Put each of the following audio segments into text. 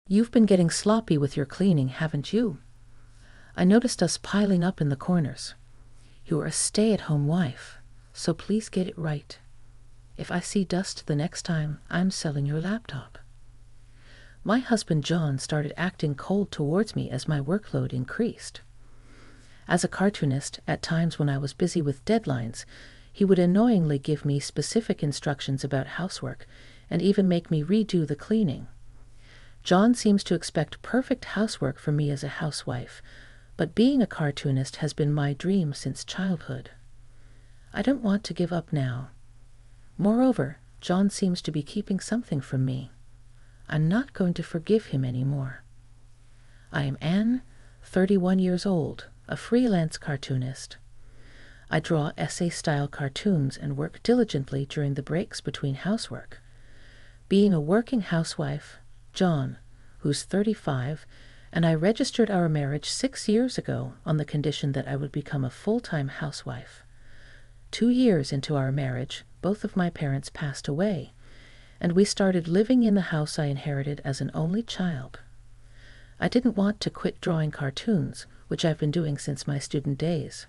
You've been getting sloppy with your cleaning, haven't you? I noticed us piling up in the corners. You're a stay-at-home wife, so please get it right. If I see dust the next time, I'm selling your laptop. My husband John started acting cold towards me as my workload increased. As a cartoonist, at times when I was busy with deadlines, he would annoyingly give me specific instructions about housework and even make me redo the cleaning. John seems to expect perfect housework from me as a housewife, but being a cartoonist has been my dream since childhood. I don't want to give up now. Moreover, John seems to be keeping something from me. I'm not going to forgive him anymore. I am Anne, 31 years old, a freelance cartoonist. I draw essay-style cartoons and work diligently during the breaks between housework. Being a working housewife, John, who's 35, and I registered our marriage 6 years ago on the condition that I would become a full-time housewife. 2 years into our marriage, both of my parents passed away, and we started living in the house I inherited as an only child. I didn't want to quit drawing cartoons, which I've been doing since my student days.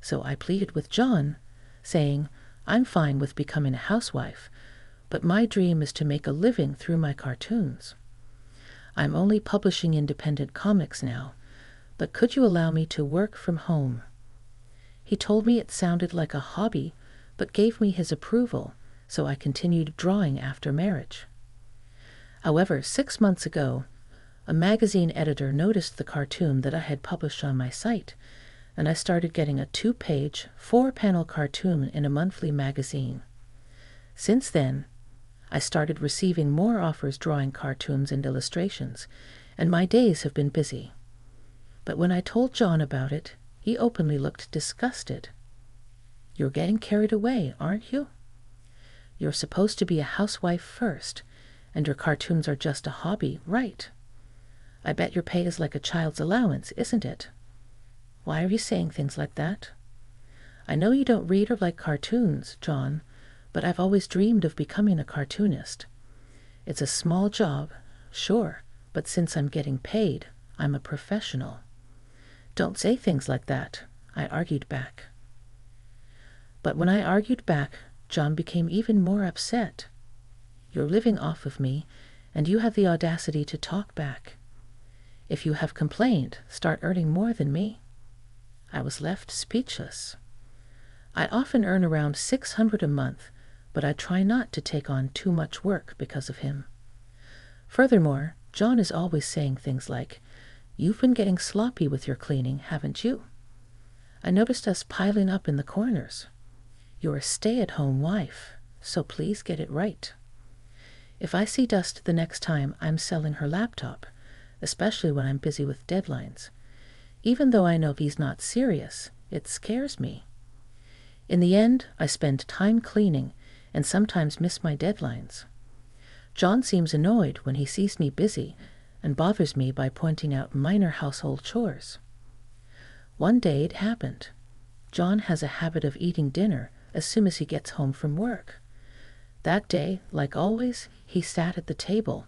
So I pleaded with John, saying, I'm fine with becoming a housewife, but my dream is to make a living through my cartoons. I'm only publishing independent comics now, but could you allow me to work from home? He told me it sounded like a hobby, but gave me his approval, so I continued drawing after marriage. However, 6 months ago, a magazine editor noticed the cartoon that I had published on my site, and I started getting a 2-page, 4-panel cartoon in a monthly magazine. Since then, I started receiving more offers drawing cartoons and illustrations, and my days have been busy. But when I told John about it, he openly looked disgusted. You're getting carried away, aren't you? You're supposed to be a housewife first, and your cartoons are just a hobby, right? I bet your pay is like a child's allowance, isn't it? Why are you saying things like that? I know you don't read or like cartoons, John, but I've always dreamed of becoming a cartoonist. It's a small job, sure, but since I'm getting paid, I'm a professional. Don't say things like that, I argued back. But when I argued back, John became even more upset. You're living off of me, and you have the audacity to talk back. If you have complained, start earning more than me. I was left speechless. I often earn around $600 a month, but I try not to take on too much work because of him. Furthermore, John is always saying things like, You've been getting sloppy with your cleaning, haven't you? I noticed us piling up in the corners. You're a stay-at-home wife, so please get it right. If I see dust the next time, I'm selling her laptop, especially when I'm busy with deadlines. Even though I know he's not serious, it scares me. In the end, I spend time cleaning and sometimes miss my deadlines. John seems annoyed when he sees me busy and bothers me by pointing out minor household chores. One day it happened. John has a habit of eating dinner as soon as he gets home from work. That day, like always, he sat at the table,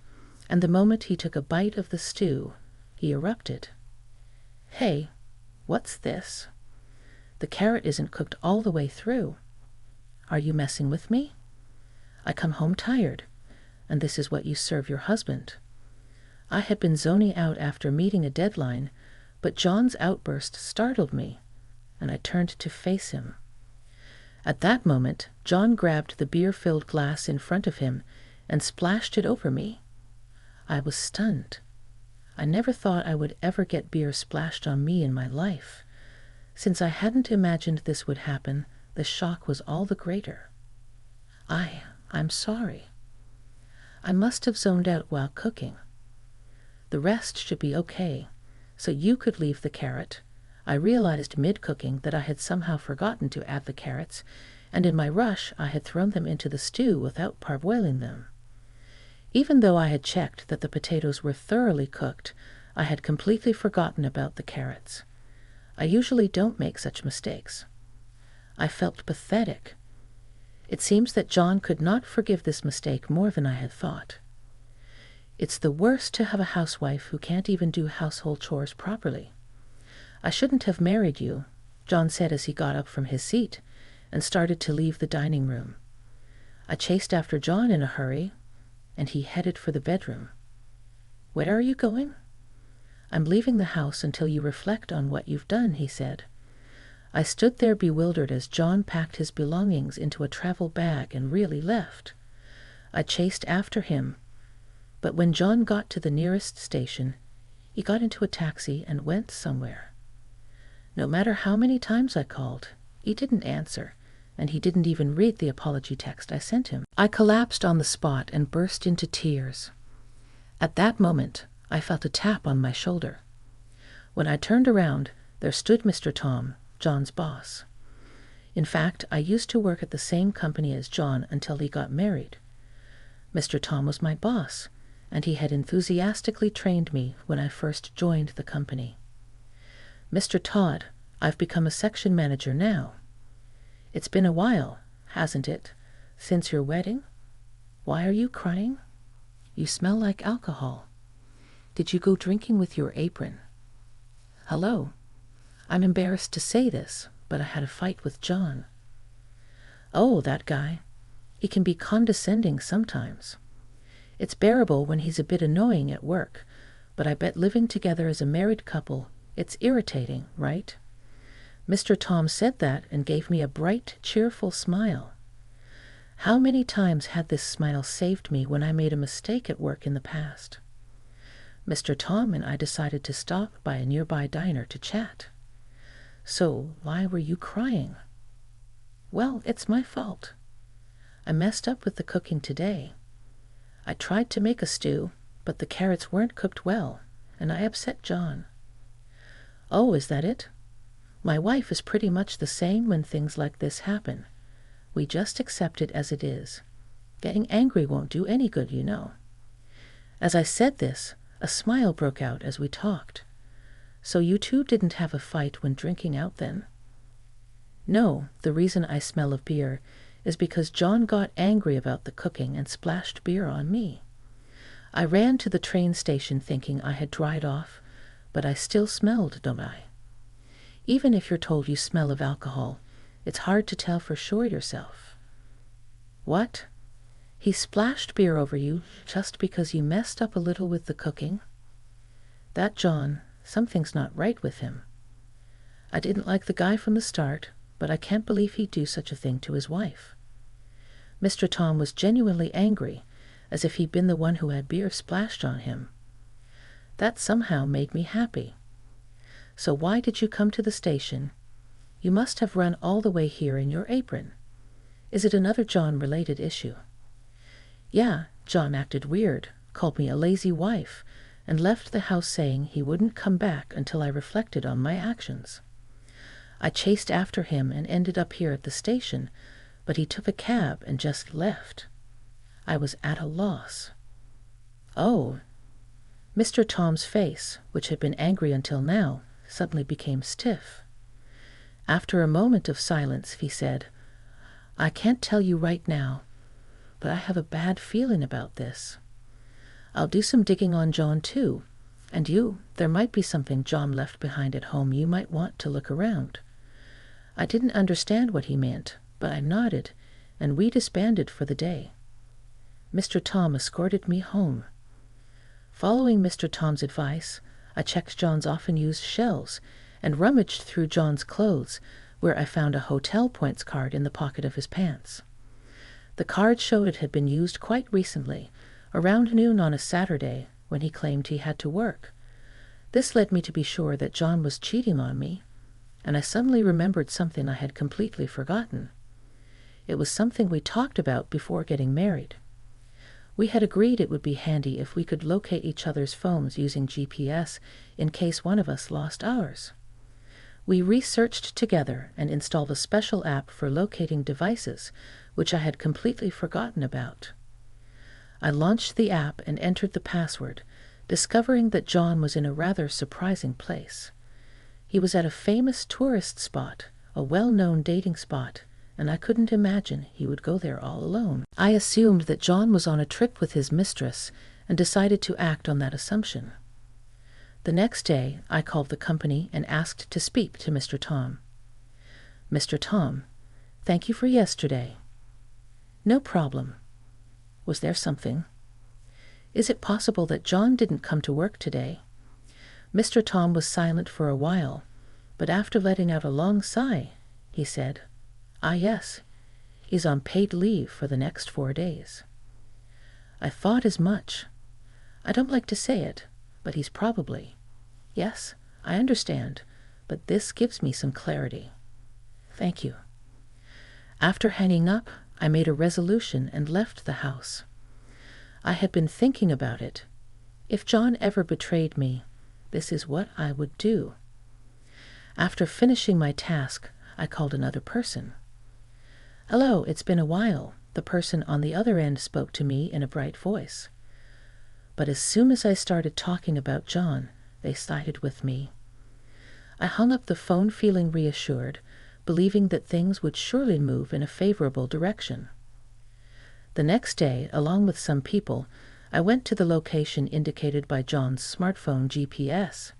and the moment he took a bite of the stew, he erupted. Hey, what's this? The carrot isn't cooked all the way through. Are you messing with me? I come home tired, and this is what you serve your husband. I had been zoning out after meeting a deadline, but John's outburst startled me, and I turned to face him. At that moment, John grabbed the beer-filled glass in front of him and splashed it over me. I was stunned. I never thought I would ever get beer splashed on me in my life. Since I hadn't imagined this would happen, the shock was all the greater. I'm sorry. I must have zoned out while cooking. The rest should be okay, so you could leave the carrot. I realized mid-cooking that I had somehow forgotten to add the carrots, and in my rush I had thrown them into the stew without parboiling them. Even though I had checked that the potatoes were thoroughly cooked, I had completely forgotten about the carrots. I usually don't make such mistakes. I felt pathetic. It seems that John could not forgive this mistake more than I had thought. It's the worst to have a housewife who can't even do household chores properly. I shouldn't have married you, John said as he got up from his seat and started to leave the dining room. I chased after John in a hurry, and he headed for the bedroom. Where are you going? I'm leaving the house until you reflect on what you've done, he said. I stood there bewildered as John packed his belongings into a travel bag and really left. I chased after him, but when John got to the nearest station, he got into a taxi and went somewhere. No matter how many times I called, he didn't answer, and he didn't even read the apology text I sent him. I collapsed on the spot and burst into tears. At that moment, I felt a tap on my shoulder. When I turned around, there stood Mr. Tom, John's boss. In fact, I used to work at the same company as John until he got married. Mr. Tom was my boss, and he had enthusiastically trained me when I first joined the company. Mr. Todd, I've become a section manager now. It's been a while, hasn't it, since your wedding? Why are you crying? You smell like alcohol. Did you go drinking with your apron? Hello. I'm embarrassed to say this, but I had a fight with John. Oh, that guy. He can be condescending sometimes. It's bearable when he's a bit annoying at work, but I bet living together as a married couple, it's irritating, right? Mr. Tom said that and gave me a bright, cheerful smile. How many times had this smile saved me when I made a mistake at work in the past? Mr. Tom and I decided to stop by a nearby diner to chat. So, why were you crying? Well, it's my fault. I messed up with the cooking today. I tried to make a stew, but the carrots weren't cooked well, and I upset John. Oh, is that it? My wife is pretty much the same when things like this happen. We just accept it as it is. Getting angry won't do any good, you know. As I said this, a smile broke out as we talked. So you two didn't have a fight when drinking out then? No, the reason I smell of beer is because John got angry about the cooking and splashed beer on me. I ran to the train station thinking I had dried off, but I still smelled, don't I? Even if you're told you smell of alcohol, it's hard to tell for sure yourself. What? He splashed beer over you just because you messed up a little with the cooking? That John, something's not right with him. I didn't like the guy from the start, but I can't believe he'd do such a thing to his wife. Mr. Tom was genuinely angry, as if he'd been the one who had beer splashed on him. That somehow made me happy. So why did you come to the station? You must have run all the way here in your apron. Is it another John-related issue? Yeah, John acted weird, called me a lazy wife, and left the house saying he wouldn't come back until I reflected on my actions. I chased after him and ended up here at the station, but he took a cab and just left. I was at a loss. Oh. Mr. Tom's face, which had been angry until now, suddenly became stiff. After a moment of silence, he said, I can't tell you right now, but I have a bad feeling about this. I'll do some digging on John too, and there might be something John left behind at home you might want to look around. I didn't understand what he meant, but I nodded, and we disbanded for the day. Mr. Tom escorted me home. Following Mr. Tom's advice, I checked John's often-used shelves and rummaged through John's clothes, where I found a hotel points card in the pocket of his pants. The card showed it had been used quite recently, around noon on a Saturday, when he claimed he had to work. This led me to be sure that John was cheating on me, and I suddenly remembered something I had completely forgotten. It was something we talked about before getting married. We had agreed it would be handy if we could locate each other's phones using GPS in case one of us lost ours. We researched together and installed a special app for locating devices, which I had completely forgotten about. I launched the app and entered the password, discovering that John was in a rather surprising place. He was at a famous tourist spot, a well-known dating spot, and I couldn't imagine he would go there all alone. I assumed that John was on a trip with his mistress, and decided to act on that assumption. The next day, I called the company and asked to speak to Mr. Tom. "Mr. Tom, thank you for yesterday." "No problem." "Was there something?" "Is it possible that John didn't come to work today?" Mr. Tom was silent for a while, but after letting out a long sigh, he said, "Ah, yes, he's on paid leave for the next 4 days." I thought as much. I don't like to say it, but he's probably. Yes, I understand, but this gives me some clarity. Thank you. After hanging up, I made a resolution and left the house. I had been thinking about it. If John ever betrayed me, this is what I would do. After finishing my task, I called another person. "Hello, it's been a while," the person on the other end spoke to me in a bright voice. But as soon as I started talking about John, they sided with me. I hung up the phone feeling reassured, believing that things would surely move in a favorable direction. The next day, along with some people, I went to the location indicated by John's smartphone GPS.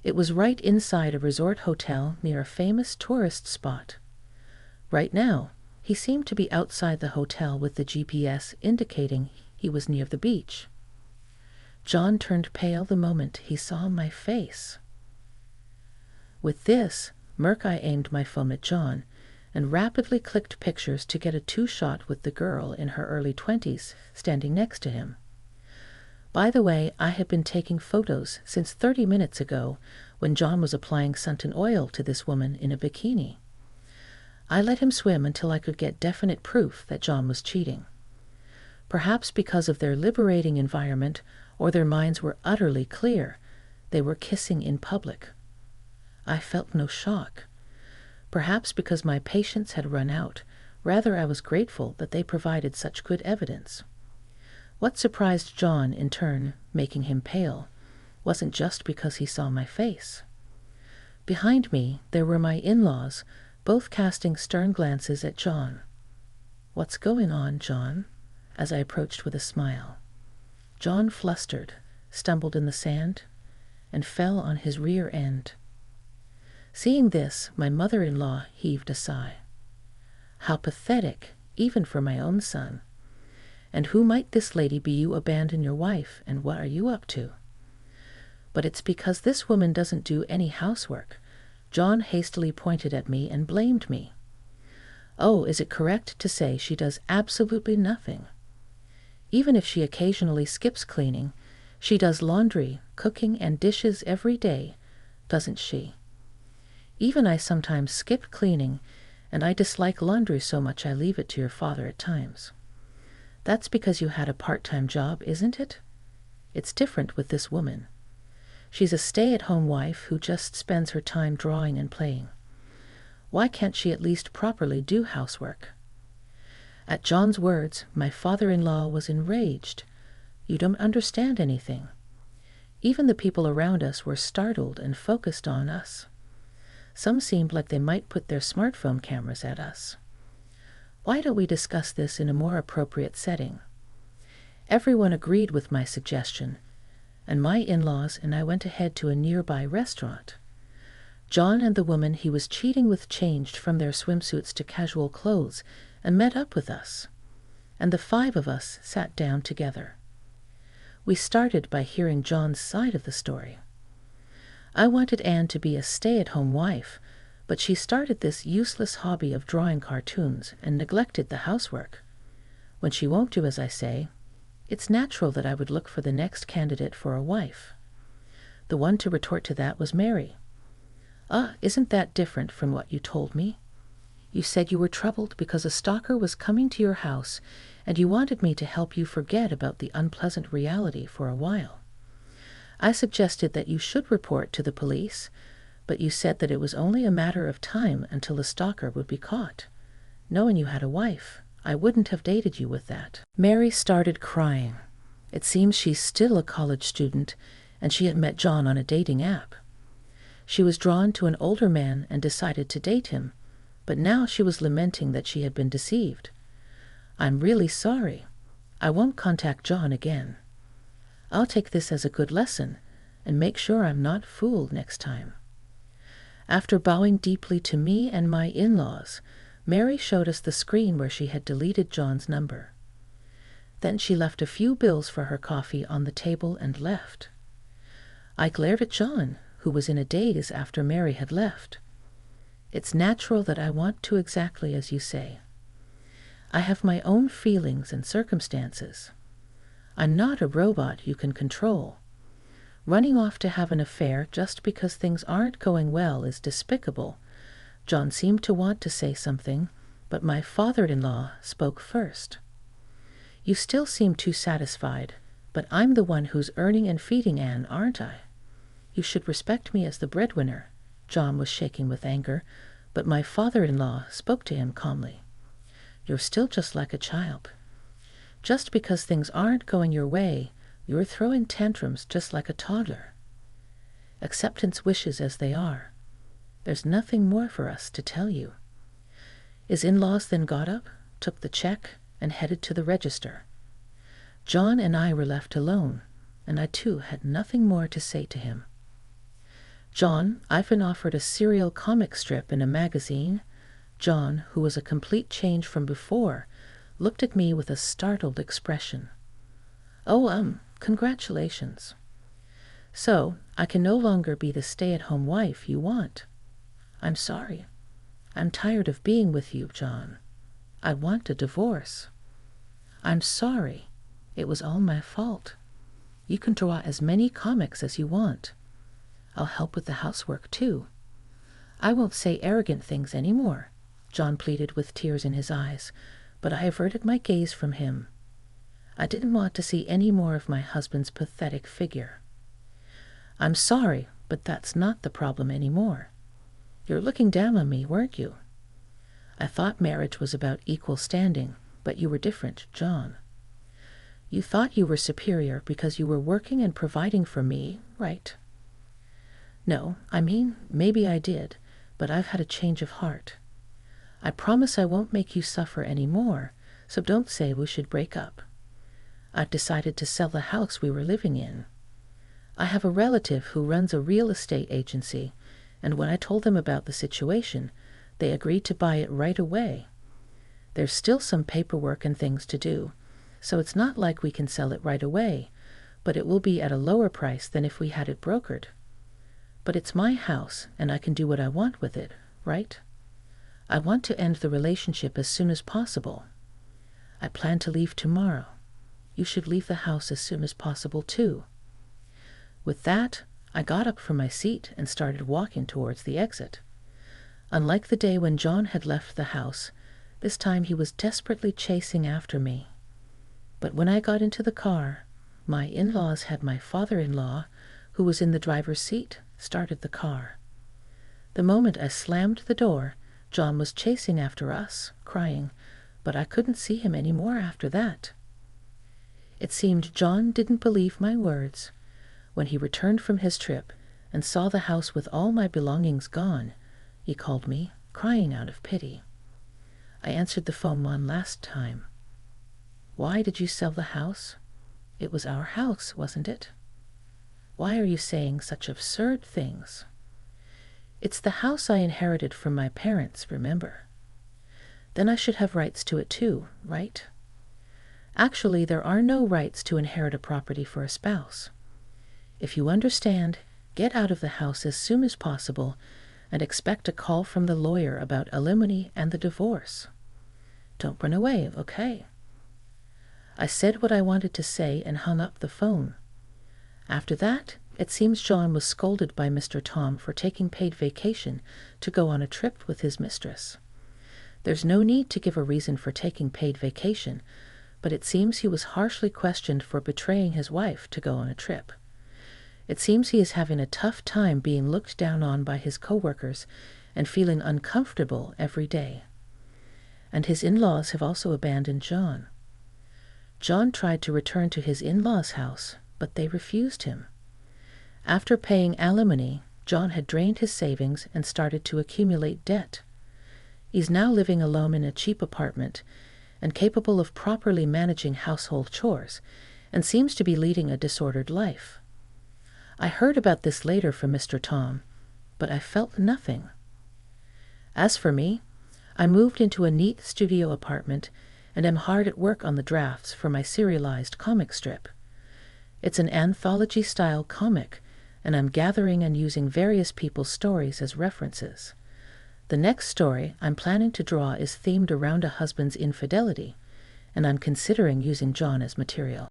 It was right inside a resort hotel near a famous tourist spot. Right now, he seemed to be outside the hotel with the GPS indicating he was near the beach. John turned pale the moment he saw my face. With this, I aimed my phone at John and rapidly clicked pictures to get a two-shot with the girl in her early 20s standing next to him. By the way, I had been taking photos since 30 minutes ago when John was applying suntan oil to this woman in a bikini. I let him swim until I could get definite proof that John was cheating. Perhaps because of their liberating environment or their minds were utterly clear, they were kissing in public. I felt no shock. Perhaps because my patience had run out, rather I was grateful that they provided such good evidence. What surprised John, in turn, making him pale, wasn't just because he saw my face. Behind me, there were my in-laws, both casting stern glances at John. "What's going on, John?" as I approached with a smile. John flustered, stumbled in the sand, and fell on his rear end. Seeing this, my mother-in-law heaved a sigh. How pathetic, even for my own son. And who might this lady be you abandon your wife, and what are you up to? But it's because this woman doesn't do any housework. John hastily pointed at me and blamed me. Oh, is it correct to say she does absolutely nothing? Even if she occasionally skips cleaning, she does laundry, cooking, and dishes every day, doesn't she? Even I sometimes skip cleaning, and I dislike laundry so much I leave it to your father at times. That's because you had a part-time job, isn't it? It's different with this woman. She's a stay-at-home wife who just spends her time drawing and playing. Why can't she at least properly do housework? At John's words, my father-in-law was enraged. You don't understand anything. Even the people around us were startled and focused on us. Some seemed like they might put their smartphone cameras at us. Why don't we discuss this in a more appropriate setting? Everyone agreed with my suggestion, and my in-laws and I went ahead to a nearby restaurant. John and the woman he was cheating with changed from their swimsuits to casual clothes and met up with us, and the 5 of us sat down together. We started by hearing John's side of the story. I wanted Anne to be a stay-at-home wife, but she started this useless hobby of drawing cartoons and neglected the housework. When she won't do as I say, it's natural that I would look for the next candidate for a wife. The one to retort to that was Mary. Isn't that different from what you told me? You said you were troubled because a stalker was coming to your house, and you wanted me to help you forget about the unpleasant reality for a while. I suggested that you should report to the police, but you said that it was only a matter of time until the stalker would be caught. Knowing you had a wife, I wouldn't have dated you with that. Mary started crying. It seems she's still a college student, and she had met John on a dating app. She was drawn to an older man and decided to date him, but now she was lamenting that she had been deceived. I'm really sorry. I won't contact John again. I'll take this as a good lesson and make sure I'm not fooled next time." After bowing deeply to me and my in-laws, Mary showed us the screen where she had deleted John's number. Then she left a few bills for her coffee on the table and left. I glared at John, who was in a daze after Mary had left. It's natural that I want to exactly as you say. I have my own feelings and circumstances. I'm not a robot you can control. Running off to have an affair just because things aren't going well is despicable. John seemed to want to say something, but my father-in-law spoke first. "You still seem too satisfied, but I'm the one who's earning and feeding Anne, aren't I? You should respect me as the breadwinner." John was shaking with anger, but my father-in-law spoke to him calmly. "You're still just like a child. Just because things aren't going your way, you're throwing tantrums just like a toddler. Acceptance wishes as they are. There's nothing more for us to tell you." His in-laws then got up, took the check, and headed to the register. John and I were left alone, and I too had nothing more to say to him. "John, I've been offered a serial comic strip in a magazine." John, who was a complete change from before, looked at me with a startled expression. "Oh, congratulations. So, I can no longer be the stay-at-home wife you want. I'm sorry. I'm tired of being with you, John. I want a divorce. I'm sorry. It was all my fault. You can draw as many comics as you want. I'll help with the housework, too. I won't say arrogant things anymore," John pleaded with tears in his eyes, but I averted my gaze from him. I didn't want to see any more of my husband's pathetic figure. "I'm sorry, but that's not the problem anymore. You're looking down on me, weren't you? I thought marriage was about equal standing, but you were different, John. You thought you were superior because you were working and providing for me, right? No, I mean, maybe I did, but I've had a change of heart. I promise I won't make you suffer any more, so don't say we should break up. I've decided to sell the house we were living in. I have a relative who runs a real estate agency, and when I told them about the situation, they agreed to buy it right away. There's still some paperwork and things to do, so it's not like we can sell it right away, but it will be at a lower price than if we had it brokered. But it's my house, and I can do what I want with it, right? I want to end the relationship as soon as possible. I plan to leave tomorrow. You should leave the house as soon as possible, too." With that, I got up from my seat and started walking towards the exit. Unlike the day when John had left the house, this time he was desperately chasing after me. But when I got into the car, my in-laws had my father-in-law, who was in the driver's seat, started the car. The moment I slammed the door, John was chasing after us, crying, but I couldn't see him any more after that. It seemed John didn't believe my words. When he returned from his trip and saw the house with all my belongings gone, he called me, crying out of pity. I answered the phone one last time. "Why did you sell the house? It was our house, wasn't it? Why are you saying such absurd things? It's the house I inherited from my parents, remember? Then I should have rights to it too, right? Actually, there are no rights to inherit a property for a spouse. If you understand, get out of the house as soon as possible and expect a call from the lawyer about alimony and the divorce. Don't run away, okay?" I said what I wanted to say and hung up the phone. After that, it seems John was scolded by Mr. Tom for taking paid vacation to go on a trip with his mistress. There's no need to give a reason for taking paid vacation, but it seems he was harshly questioned for betraying his wife to go on a trip. It seems he is having a tough time being looked down on by his co-workers and feeling uncomfortable every day. And his in-laws have also abandoned John. John tried to return to his in-laws' house, but they refused him. After paying alimony, John had drained his savings and started to accumulate debt. He's now living alone in a cheap apartment and capable of properly managing household chores, and seems to be leading a disordered life. I heard about this later from Mr. Tom, but I felt nothing. As for me, I moved into a neat studio apartment and am hard at work on the drafts for my serialized comic strip. It's an anthology-style comic, and I'm gathering and using various people's stories as references. The next story I'm planning to draw is themed around a husband's infidelity, and I'm considering using John as material.